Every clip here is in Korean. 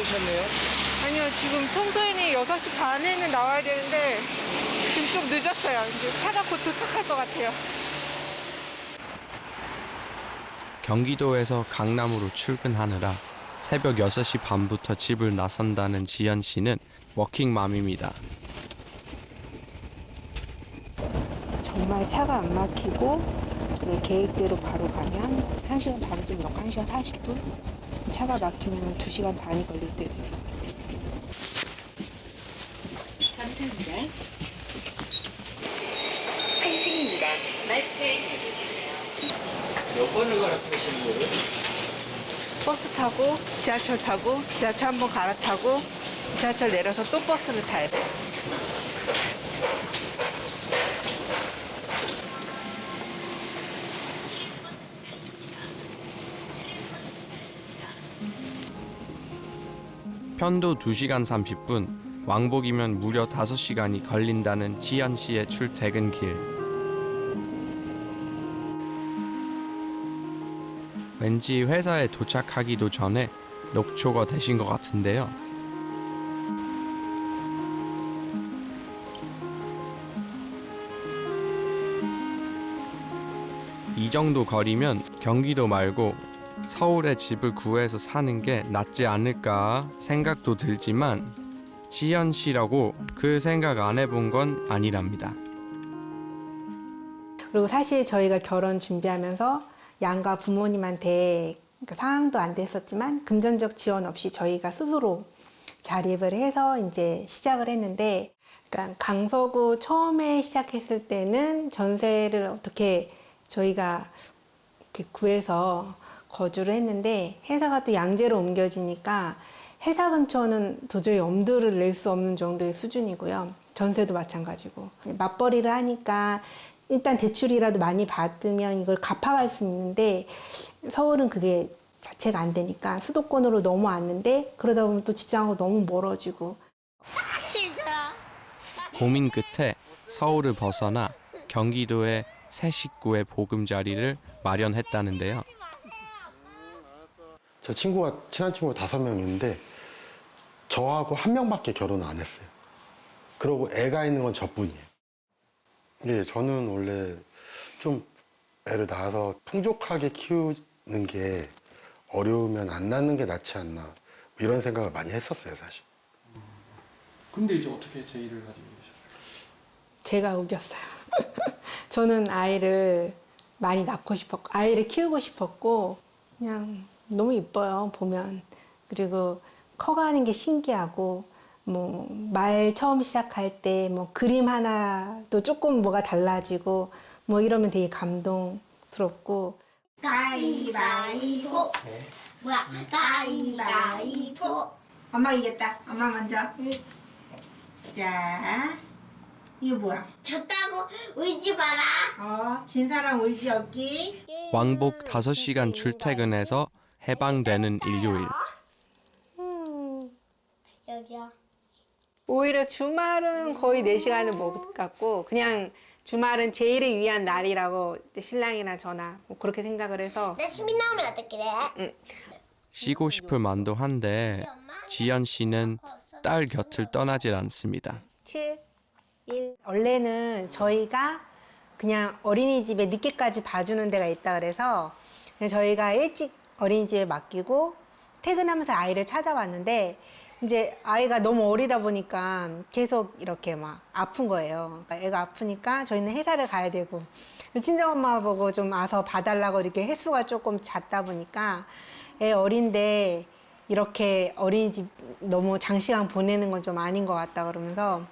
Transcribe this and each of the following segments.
오셨네요? 아니요, 지금 평소에는 6시 반에는 나와야 되는데 지금 좀 늦었어요. 이제 차가 곧 도착할 것 같아요. 경기도에서 강남으로 출근하느라 새벽 6시 반부터 집을 나선다는 지연 씨는 워킹맘입니다. 정말 차가 안 막히고 계획대로 바로 가면 1시간 반 좀 넘고 1시간 40분? 차가 막히면 2시간 반이 걸릴 때도 있고. 감사합니다. 환승입니다. 마스크를 착용하세요. 몇 번을 갈아타시는 거예요? 버스 타고 지하철 타고 지하철 한번 갈아타고 지하철 내려서 또 버스를 타야 돼요. 편도 2시간 30분, 왕복이면 무려 5시간이 걸린다는 지연 씨의 출퇴근길. 왠지 회사에 도착하기도 전에 녹초가 되신 것 같은데요. 이 정도 거리면 경기도 말고 서울에 집을 구해서 사는 게 낫지 않을까 생각도 들지만 지연 씨라고 그 생각 안 해본 건 아니랍니다. 그리고 사실 저희가 결혼 준비하면서 양가 부모님한테 그러니까 상황도 안 됐었지만 금전적 지원 없이 저희가 스스로 자립을 해서 이제 시작을 했는데, 그러니까 강서구 처음에 시작했을 때는 전세를 어떻게 저희가 이렇게 구해서 거주를 했는데 회사가 또 양재로 옮겨지니까 회사 근처는 도저히 엄두를 낼 수 없는 정도의 수준이고요. 전세도 마찬가지고. 맞벌이를 하니까 일단 대출이라도 많이 받으면 이걸 갚아갈 수 있는데 서울은 그게 자체가 안 되니까 수도권으로 넘어왔는데 그러다 보면 또 직장하고 너무 멀어지고. 고민 끝에 서울을 벗어나 경기도의 새 식구의 보금자리를 마련했다는데요. 제 친한 친구가 5명 있는데 저하고 1명밖에 결혼을 안 했어요. 그리고 애가 있는 건 저뿐이에요. 예, 저는 원래 좀 애를 낳아서 풍족하게 키우는 게 어려우면 안 낳는 게 낫지 않나 이런 생각을 많이 했었어요, 사실. 근데 이제 어떻게 제의를 가지고 계셨어요? 제가 우겼어요. 저는 아이를 많이 낳고 싶었고 아이를 키우고 싶었고 그냥 너무 이뻐요, 보면. 그리고 커가는 게 신기하고 뭐 말 처음 시작할 때 뭐 그림 하나도 조금 뭐가 달라지고 뭐 이러면 되게 감동스럽고. 가위바위보. 뭐야? 가위바위보. 엄마 이겼다. 엄마 먼저. 자, 이거 뭐야? 졌다고 울지 마라. 진 사람 울지 없기. 왕복 5시간 출퇴근해서 해방되는 일요일. 여기야. 오히려 주말은 거의 4시간을 못 갔고 그냥 주말은 제일을 위한 날이라고 신랑이나 저나 뭐 그렇게 생각을 해서. 나 시민 나오면 어떡해? 쉬고 싶을 만도 한데 지연 씨는 딸 곁을 떠나질 않습니다. 7, 1. 원래는 저희가 그냥 어린이집에 늦게까지 봐주는 데가 있다 그래서 그냥 저희가 일찍 어린이집에 맡기고 퇴근하면서 아이를 찾아왔는데 이제 아이가 너무 어리다 보니까 계속 이렇게 막 아픈 거예요. 그러니까 애가 아프니까 저희는 회사를 가야 되고 친정엄마 보고 좀 와서 봐달라고 이렇게 횟수가 조금 잦다 보니까 애 어린데 이렇게 어린이집 너무 장시간 보내는 건 좀 아닌 것 같다 그러면서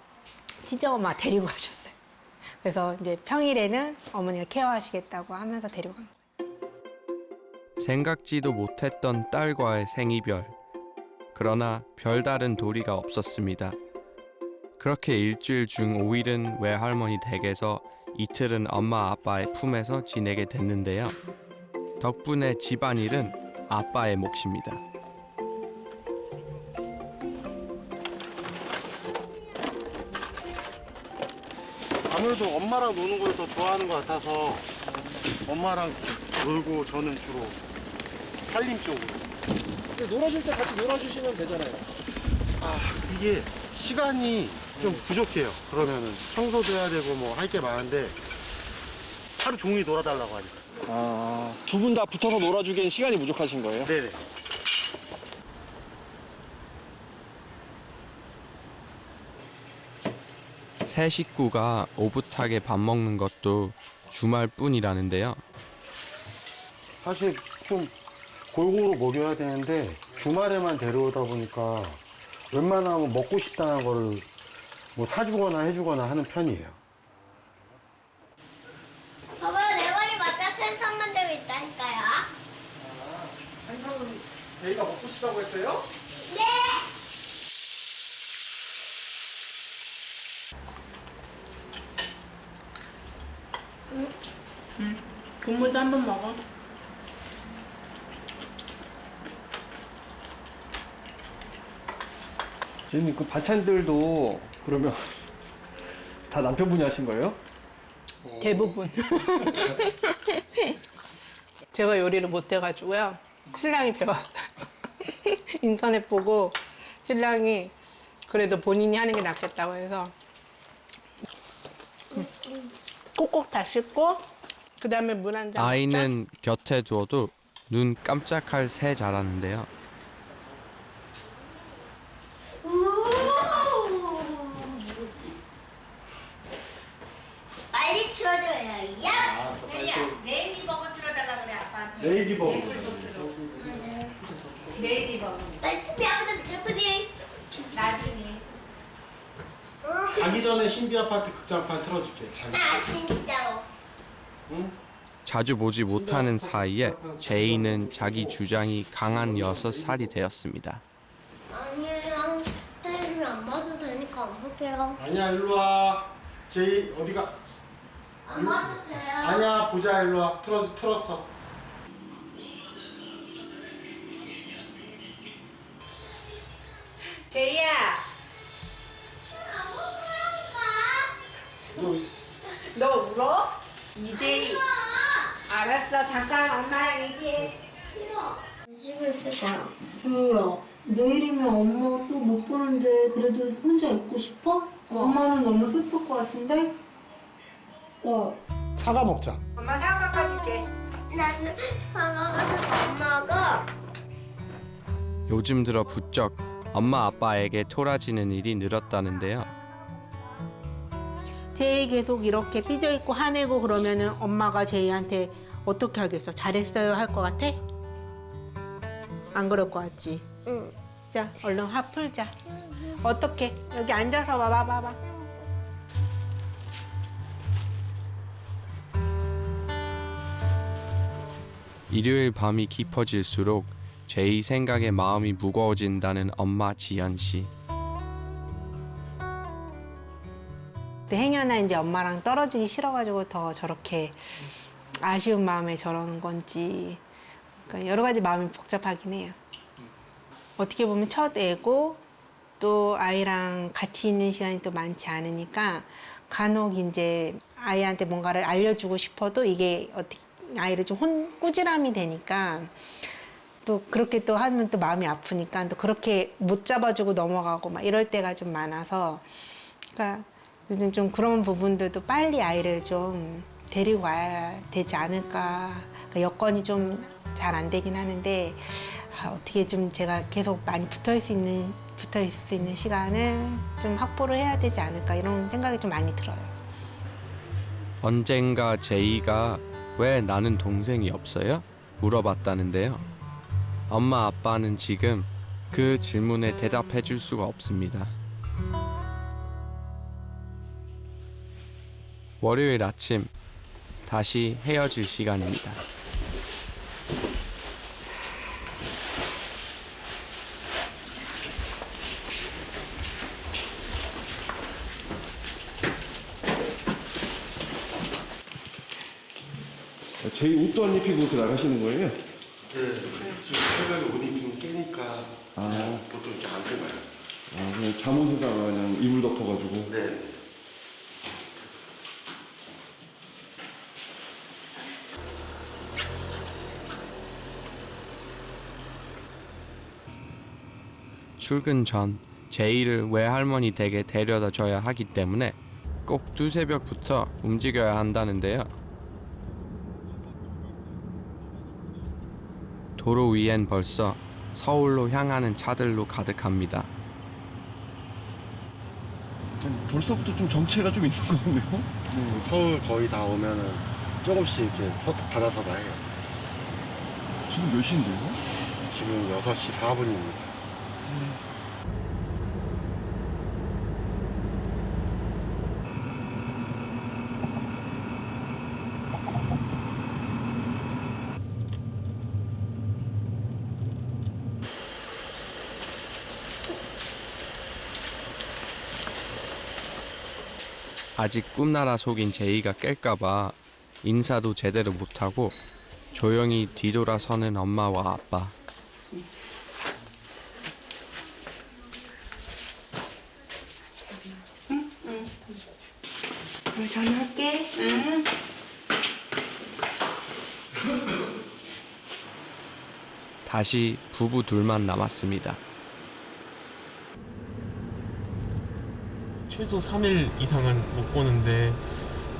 친정엄마 데리고 가셨어요. 그래서 이제 평일에는 어머니가 케어하시겠다고 하면서 데리고 간 거예요. 생각지도 못했던 딸과의 생이별. 그러나 별다른 도리가 없었습니다. 그렇게 일주일 중 5일은 외할머니 댁에서 이틀은 엄마 아빠의 품에서 지내게 됐는데요. 덕분에 집안일은 아빠의 몫입니다. 아무래도 엄마랑 노는 걸 더 좋아하는 것 같아서 엄마랑 놀고 저는 주로 살림 쪽으로. 근데 놀아줄 때 같이 놀아주시면 되잖아요. 이게 시간이 좀 부족해요. 그러면은 청소도 해야 되고 뭐 할 게 많은데 하루 종일 놀아달라고 하니까. 두 분 다 붙어서 놀아주기엔 시간이 부족하신 거예요? 네네. 세 식구가 오붓하게 밥 먹는 것도 주말뿐이라는데요. 사실 좀 골고루 먹여야 되는데 주말에만 데려오다 보니까 웬만하면 먹고 싶다는 거를 뭐 사주거나 해주거나 하는 편이에요. 봐봐요, 내 머리 맞아 센서 만들고 있다니까요. 한상은 제이가 먹고 싶다고 했어요? 네. 국물도 한번 먹어. 제이님 그 반찬들도 그러면 다 남편분이 하신 거예요? 대부분. 제가 요리를 못 해가지고요. 신랑이 배웠어요. 인터넷 보고 신랑이 그래도 본인이 하는 게 낫겠다고 해서 꼭꼭 다 씻고 그 다음에 물 한 잔. 아이는 곁에 두어도 눈 깜짝할 새 자라는데요. 빨리 틀어줘요. 야. 네이버거 틀어달라 그래 아빠한테. 네이버거. 네이버거. 나 신비 아빠한테 부탁드리. 나중에. 자기 전에 신비 아파트 극장판 틀어줄게. 아 진짜로. 응? 자주 보지 못하는 사이에 제이는 자기 주장이 강한 6살이 되었습니다. 아니에요. 텔레비전 안 봐도 되니까 안 볼게요. 아니야 일로 와. 제이 어디가? 안 봐도 돼요. 아니야 보자 일로 와. 틀었어. 제이야. 너 울어? 이제 알았어. 잠깐 엄마랑 얘기해. 쉬고 있을 거야. 주야, 내일이면 엄마 또 못 보는데 그래도 혼자 있고 싶어? 엄마는 너무 슬플 것 같은데? 사과 먹자. 엄마 사과 깎아줄게. 나는 사과가 엄마가 요즘 들어 부쩍 엄마 아빠에게 토라지는 일이 늘었다는데요. 제이 계속 이렇게 삐져있고 화내고 그러면은 엄마가 제이한테 어떻게 하겠어? 잘했어요 할 것 같아? 안 그럴 것 같지? 응. 자, 얼른 화 풀자. 어떻게? 여기 앉아서 봐봐. 일요일 밤이 깊어질수록 제이 생각에 마음이 무거워진다는 엄마 지연 씨. 근데 행여나 이제 엄마랑 떨어지기 싫어가지고 더 저렇게 아쉬운 마음에 저러는 건지 그러니까 여러 가지 마음이 복잡하긴 해요. 어떻게 보면 첫 애고 또 아이랑 같이 있는 시간이 또 많지 않으니까 간혹 이제 아이한테 뭔가를 알려주고 싶어도 이게 어떻게 아이를 좀 꾸지람이 되니까 또 그렇게 또 하면 또 마음이 아프니까 또 그렇게 못 잡아주고 넘어가고 막 이럴 때가 좀 많아서 그러니까 요즘 좀 그런 부분들도 빨리 아이를 좀 데리고 와야 되지 않을까. 그러니까 여건이 좀 잘 안 되긴 하는데 어떻게 좀 제가 계속 많이 붙어 있을 수 있는 시간을 좀 확보를 해야 되지 않을까 이런 생각이 좀 많이 들어요. 언젠가 제이가 왜 나는 동생이 없어요? 물어봤다는데요. 엄마 아빠는 지금 그 질문에 대답해 줄 수가 없습니다. 월요일 아침 다시 헤어질 시간입니다. 제이 옷도 안 입히고 그렇게 나가시는 거예요? 네. 지금 새벽에 옷 입으면 깨니까 보통 이렇게 안 뽑아요. 그냥 잠옷에다가 그냥 이불 덮어가지고. 네. 출근 전 제이를 외할머니 댁에 데려다 줘야 하기 때문에 꼭 두새벽부터 움직여야 한다는데요. 도로 위엔 벌써 서울로 향하는 차들로 가득합니다. 벌써부터 좀 정체가 좀 있는 것 같네요. 서울 거의 다 오면은 조금씩 이렇게 받아서다 해요. 지금 몇 시인데요? 지금 6시 4분입니다. 아직 꿈나라 속인 제이가 깰까봐 인사도 제대로 못하고 조용히 뒤돌아서는 엄마와 아빠. 전화할게. 응. 다시 부부 둘만 남았습니다. 최소 3일 이상은 못 보는데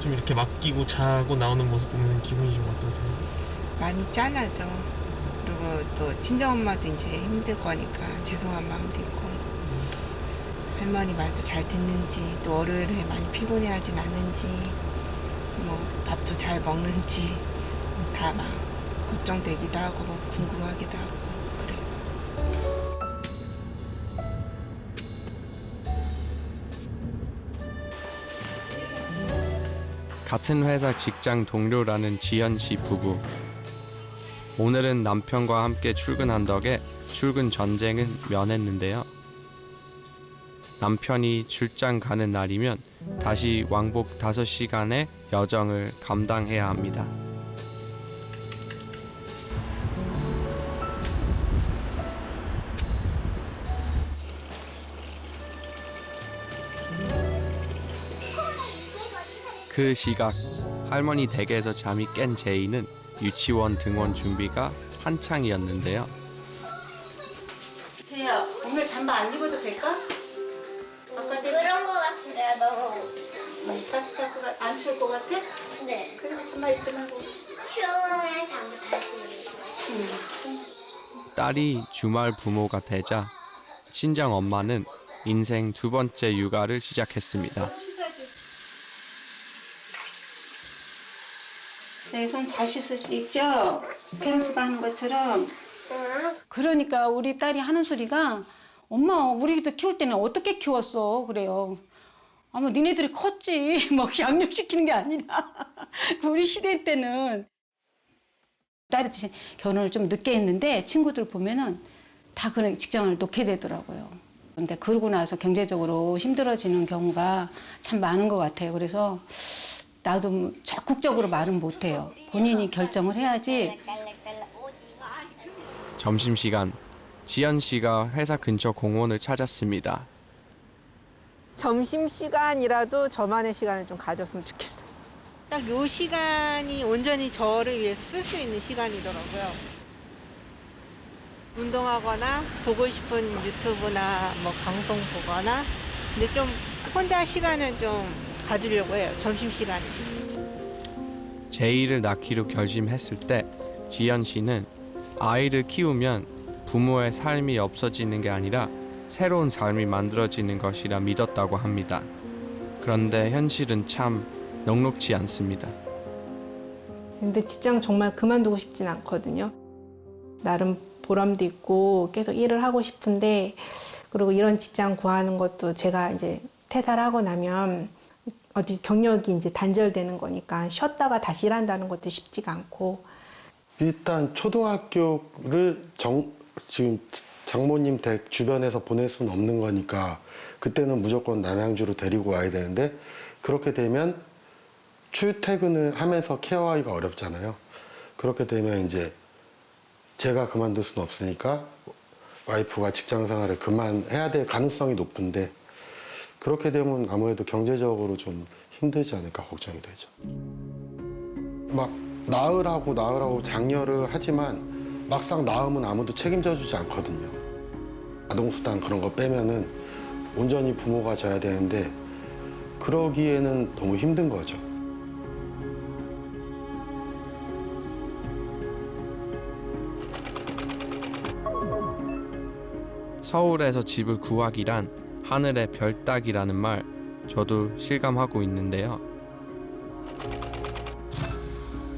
좀 이렇게 맡기고 자고 나오는 모습 보면 기분이 좀 어떠세요? 많이 짠하죠. 그리고 또 친정엄마도 이제 힘들 거니까 죄송한 마음도 있고 할머니 말도 잘 듣는지 또 월요일에 많이 피곤해하진 않는지 뭐 밥도 잘 먹는지 다 막 걱정되기도 하고 궁금하기도 하고 그래요. 같은 회사 직장 동료라는 지현 씨 부부. 오늘은 남편과 함께 출근한 덕에 출근 전쟁은 면했는데요. 남편이 출장 가는 날이면 다시 왕복 5시간의 여정을 감당해야 합니다. 그 시각 할머니 댁에서 잠이 깬 제이는 유치원 등원 준비가 한창이었는데요. 제이야, 오늘 잠바 안 입어도 될까? 바깥에 그런 거 같은데요, 너무. 따뜻할 것 같아? 안 추울 것 같아? 네. 그래, 잠바 입지 말고. 추우면 잠도 다시 입고. 딸이 주말 부모가 되자 친정 엄마는 인생 2번째 육아를 시작했습니다. 네, 손 잘 씻을 수 있죠? 펭수가 하는 것처럼. 그러니까 우리 딸이 하는 소리가 엄마 우리도 키울 때는 어떻게 키웠어 그래요. 아마 니네들이 컸지 뭐 양육시키는 게 아니라 우리 시대 때는 딸이 결혼을 좀 늦게 했는데 친구들 보면은 다 그런 직장을 놓게 되더라고요. 근데 그러고 나서 경제적으로 힘들어지는 경우가 참 많은 것 같아요. 그래서 나도 적극적으로 말은 못해요. 본인이 결정을 해야지. 점심시간 지연 씨가 회사 근처 공원을 찾았습니다. 점심시간이라도 저만의 시간을 좀 가졌으면 좋겠어요. 딱 요 시간이 온전히 저를 위해서 쓸 수 있는 시간이더라고요. 운동하거나 보고 싶은 유튜브나 뭐 방송 보거나 근데 좀 혼자 시간을 좀 가지려고 해요. 점심시간에. 제이를 낳기로 결심했을 때 지연 씨는 아이를 키우면 부모의 삶이 없어지는 게 아니라 새로운 삶이 만들어지는 것이라 믿었다고 합니다. 그런데 현실은 참 녹록지 않습니다. 근데 직장 정말 그만두고 싶진 않거든요. 나름 보람도 있고 계속 일을 하고 싶은데 그리고 이런 직장 구하는 것도 제가 이제 퇴사를 하고 나면 어디 경력이 이제 단절되는 거니까 쉬었다가 다시 일한다는 것도 쉽지가 않고 일단 초등학교를 지금 장모님 댁 주변에서 보낼 수는 없는 거니까 그때는 무조건 남양주로 데리고 와야 되는데 그렇게 되면 출퇴근을 하면서 케어하기가 어렵잖아요. 그렇게 되면 이제 제가 그만둘 수는 없으니까 와이프가 직장 생활을 그만해야 될 가능성이 높은데 그렇게 되면 아무래도 경제적으로 좀 힘들지 않을까 걱정이 되죠. 막 낳으라고 장려를 하지만 막상 낳으면 아무도 책임져 주지 않거든요. 아동수당 그런 거 빼면은 온전히 부모가 져야 되는데 그러기에는 너무 힘든 거죠. 서울에서 집을 구하기란 하늘의 별 따기라는 말 저도 실감하고 있는데요.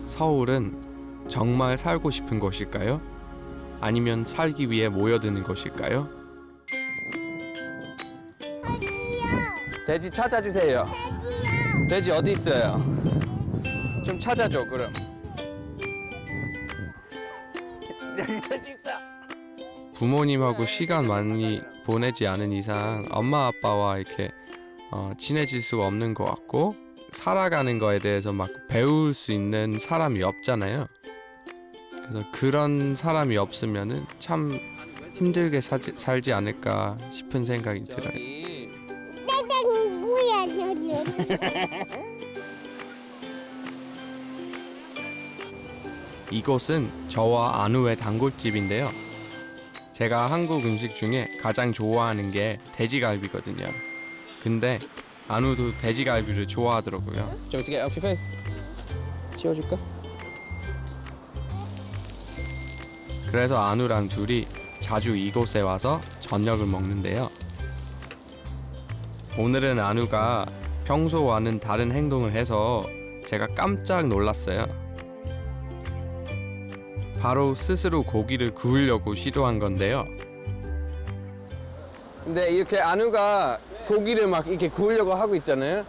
서울은 정말 살고 싶은 곳일까요? 아니면 살기 위해 모여드는 곳일까요? 돼지 찾아주세요. 돼지 어디 있어요? 좀 찾아줘 그럼. 여기 돼지 있어. 부모님하고 시간 많이 보내지 않은 이상 엄마 아빠와 이렇게 친해질 수가 없는 것 같고 살아가는 거에 대해서 막 배울 수 있는 사람이 없잖아요. 그래서 그런 사람이 없으면은 참 힘들게 살지 않을까 싶은 생각이 들어요. 이곳은 저와 안우의 단골집인데요. 제가 한국 음식 중에 가장 좋아하는 게 돼지갈비거든요. 근데 안우도 돼지갈비를 좋아하더라고요. 좀 어떻게 페이스 치워줄까? 그래서 안우랑 둘이 자주 이곳에 와서 저녁을 먹는데요. 오늘은 안우가 평소와는 다른 행동을 해서 제가 깜짝 놀랐어요. 바로 스스로 고기를 구우려고 시도한 건데요. 근데 이렇게 안우가 고기를 막 이렇게 구우려고 하고 있잖아요.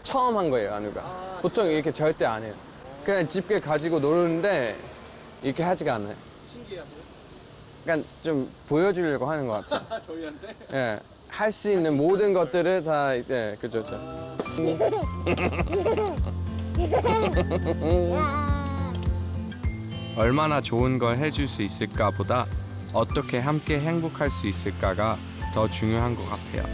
처음 한 거예요, 안우가. 보통 이렇게 절대 안 해요. 그냥 집게 가지고 노르는데 이렇게 하지가 않아요. 신기하세요? 그러니까 좀 보여주려고 하는 것 같아요. 저희한테? 예, 할 수 있는 모든 것들을 다, 예, 그죠. 얼마나 좋은 걸 해줄 수 있을까 보다 어떻게 함께 행복할 수 있을까가 더 중요한 것 같아요.